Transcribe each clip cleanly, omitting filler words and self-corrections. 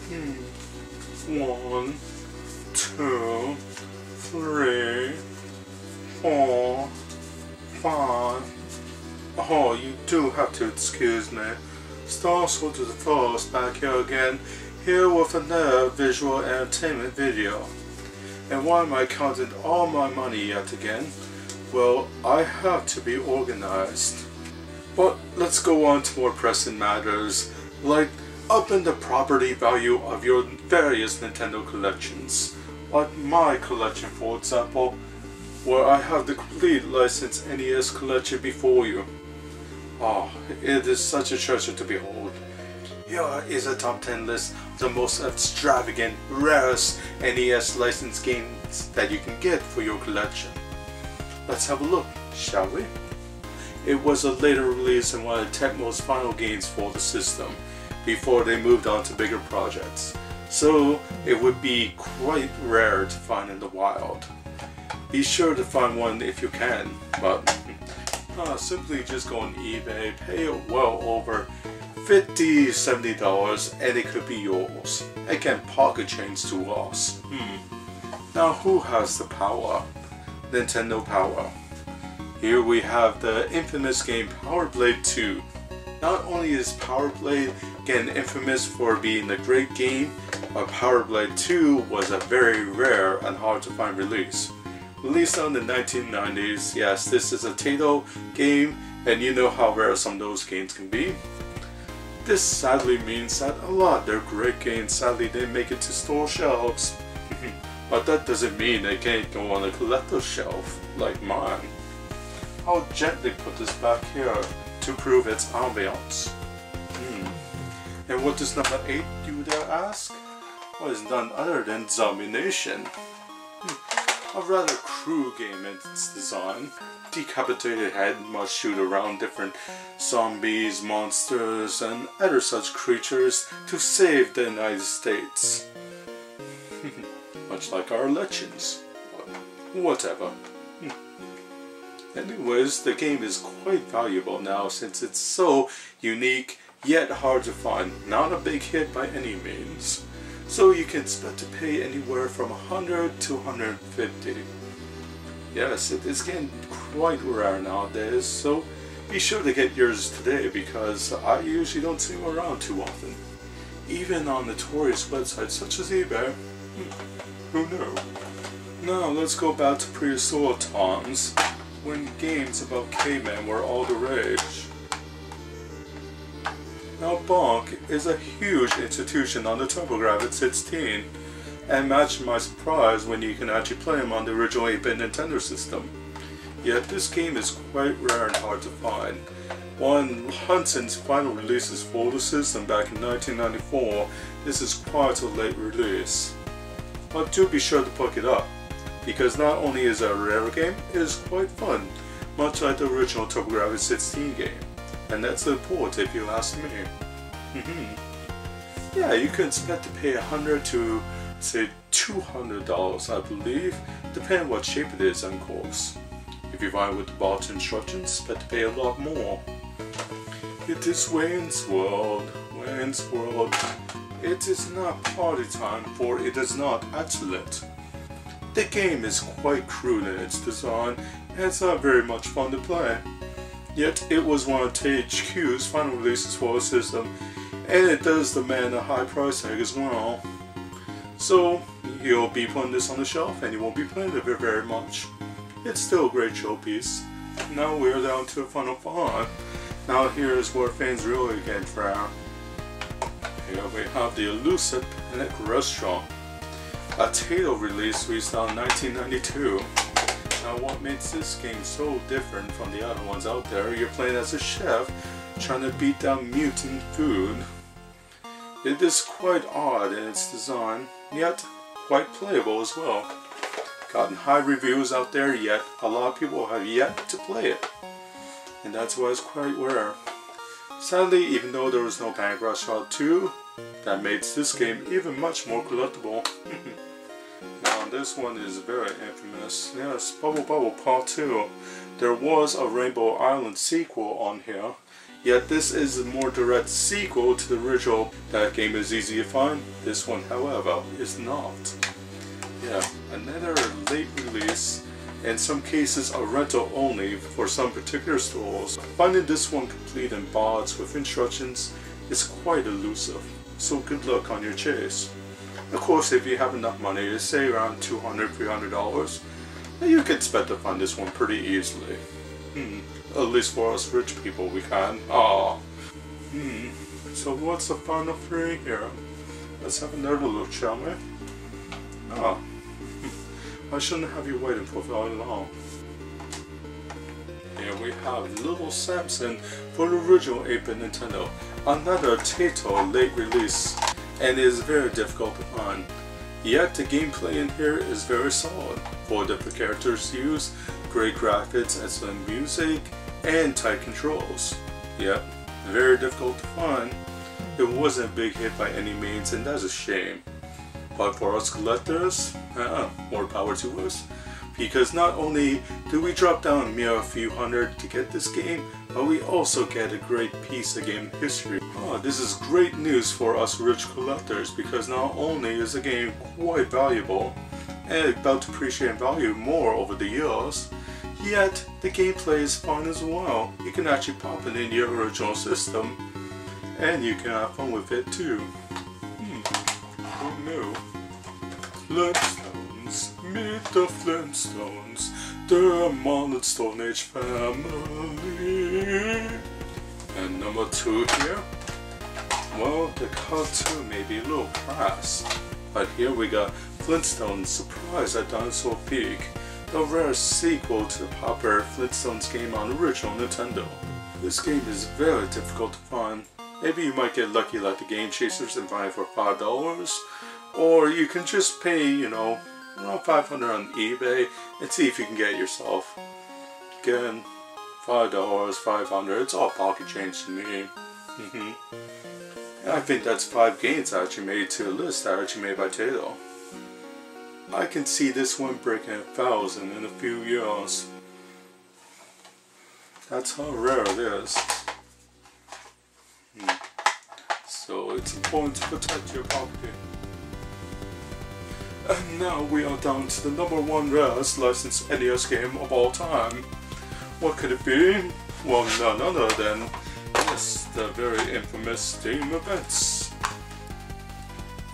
1, 2, 3, 4, 5. Oh, you do have to excuse me. Starsoldier The First back here again, here with another visual entertainment video. And why am I counting all my money yet again? Well, I have to be organized. But let's go on to more pressing matters, like upping the property value of your various Nintendo collections. Like my collection, for example, where I have the complete licensed NES collection before you. Oh, it is such a treasure to behold. Here is a top 10 list of the most extravagant, rarest NES licensed games that you can get for your collection. Let's have a look, shall we? It was a later release and one of Tecmo's final games for the system, before they moved on to bigger projects, so it would be quite rare to find in the wild. Be sure to find one if you can, but simply just go on eBay, pay well over $50–70 and it could be yours. Again, pocket change to us. Now who has the power? Nintendo power. Here we have the infamous game Power Blade 2. Not only is Power Blade again infamous for being a great game, but Power Blade 2 was a very rare and hard to find release. Released in the 1990s, yes, this is a Taito game, and you know how rare some of those games can be. This sadly means that a lot of their great games sadly didn't make it to store shelves. But that doesn't mean they can't go on a collector's shelf, like mine. I'll gently put this back here to prove its ambiance. And what does number 8 do, dare ask? Well, it's none other than Zombie Nation. A rather crude game in its design. Decapitated head must shoot around different zombies, monsters, and other such creatures to save the United States. Much like our elections. Whatever. Anyways, the game is quite valuable now since it's so unique yet hard to find. Not a big hit by any means. So you can expect to pay anywhere from $100 to $150. Yes, it is getting quite rare nowadays, so be sure to get yours today because I usually don't see them around too often. Even on notorious websites such as eBay. Who knew? Now let's go back to prehistoric times, when games about cavemen were all the rage. Now Bonk is a huge institution on the TurboGrafx 16, and imagine my surprise when you can actually play him on the original 8-bit Nintendo system. Yet this game is quite rare and hard to find. One Hunson's final releases for the system back in 1994, this is quite a late release. But do be sure to pick it up, because not only is it a rare game, it is quite fun, much like the original TurboGrafx 16 game. And that's the port if you ask me. Yeah, you can expect to pay $100 to say $200 I believe, depending what shape it is of course. If you buy with the box instructions, expect to pay a lot more. It is Wayne's World, Wayne's World. It is not party time, for it is not excellent. The game is quite crude in its design, and it's not very much fun to play. Yet it was one of THQ's final releases for the system, and it does demand a high price tag as well. So you'll be putting this on the shelf and you won't be playing it very much. It's still a great showpiece. Now we're down to the final 5. Now here's where things really get rare. Here we have the elusive Mutant Restaurant, a Taito release released in 1992. Now what makes this game so different from the other ones out there? You're playing as a chef trying to beat down mutant food. It is quite odd in its design, yet quite playable as well. Gotten high reviews out there, yet a lot of people have yet to play it. And that's why it's quite rare. Sadly, even though there was no Panic Restaurant 2, that makes this game even much more collectible. Now this one is very infamous. Yes, Bubble Bubble Part 2. There was a Rainbow Island sequel on here, Yet this is a more direct sequel to the original. That game is easy to find. This one, however, is not. Yeah, another late release. In some cases a rental only for some particular stores. Finding this one complete in box with instructions is quite elusive, so good luck on your chase. Of course, if you have enough money to say around $200–300, you can expect to find this one pretty easily. At least for us rich people we can. So what's the final three here? Let's have another look, shall we? I shouldn't have you waiting for very long. Here we have Little Samson for the original 8-bit Nintendo. Another Taito late release, and is very difficult to find. Yet the gameplay in here is very solid. 4 different characters to use, great graphics, excellent music, and tight controls. Yep, very difficult to find. It wasn't a big hit by any means, and that's a shame. But for us collectors, more power to us, because not only do we drop down a mere few hundred to get this game, but we also get a great piece of game history. This is great news for us rich collectors, because not only is the game quite valuable and about to appreciate in value more over the years, yet the gameplay is fun as well. You can actually pop it in your original system and you can have fun with it too. Who knew? Flintstones, meet the Flintstones, the modern Stone Age family. And number 2 here, well, the cartoon may be a little crass, but here we got Flintstones Surprise at Dinosaur Peak, the rarest sequel to the popular Flintstones game on original Nintendo. This game is very difficult to find. Maybe you might get lucky like the Game Chasers and buy it for $5, or you can just pay, you know, around $500 on eBay and see if you can get it yourself. Again, $5, $500, it's all pocket change to me. I think that's 5 games I actually made to a list that I actually made by Taito. I can see this one breaking 1,000 in a few years. That's how rare it is. So it's important to protect your property. And now we are down to the number 1 rarest licensed NES game of all time. What could it be? Well, none other than, yes, the very infamous Steam Events.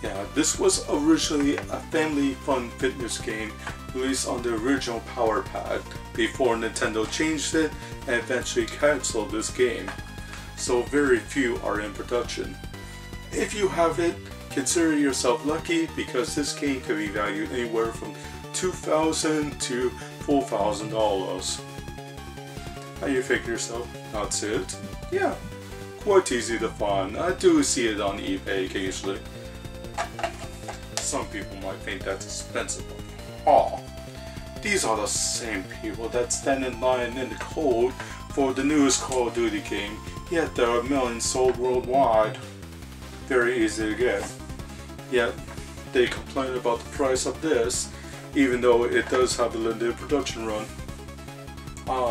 Yeah, this was originally a family fun fitness game released on the original Power Pad before Nintendo changed it and eventually cancelled this game. So very few are in production. If you have it, consider yourself lucky, because this game could be valued anywhere from $2,000 to $4,000. How you figure yourself? That's it? Yeah, quite easy to find. I do see it on eBay occasionally. Some people might think that's expensive. These are the same people that stand in line in the cold for the newest Call of Duty game, yet there are millions sold worldwide. Very easy to get. Yet they complain about the price of this, even though it does have a limited production run.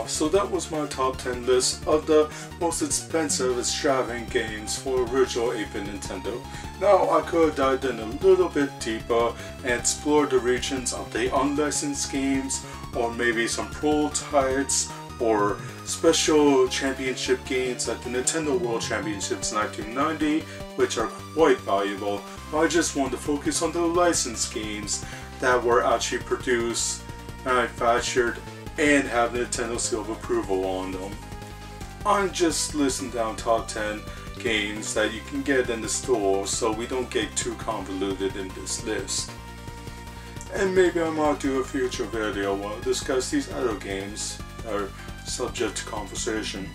So that was my top 10 list of the most expensive extravagant games for original 8-bit Nintendo. Now I could have dived in a little bit deeper and explored the regions of the unlicensed games, or maybe some prototypes or special championship games like the Nintendo World Championships 1990, which are quite valuable, but I just wanted to focus on the licensed games that were actually produced, manufactured, and have Nintendo seal of approval on them. I'm just listing down top 10 games that you can get in the store, so we don't get too convoluted in this list. And maybe I might do a future video where I discuss these other games that are subject to conversation.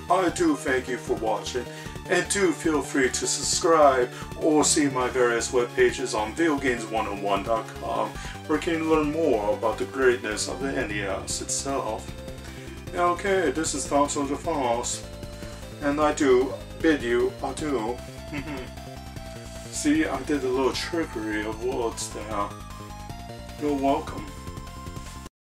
I do thank you for watching, and do feel free to subscribe or see my various web pages on videogames101.com, where you can learn more about the greatness of the NES itself. Okay, this is Starsoldier The First, and I do bid you adieu. See, I did a little trickery of words there. You're welcome.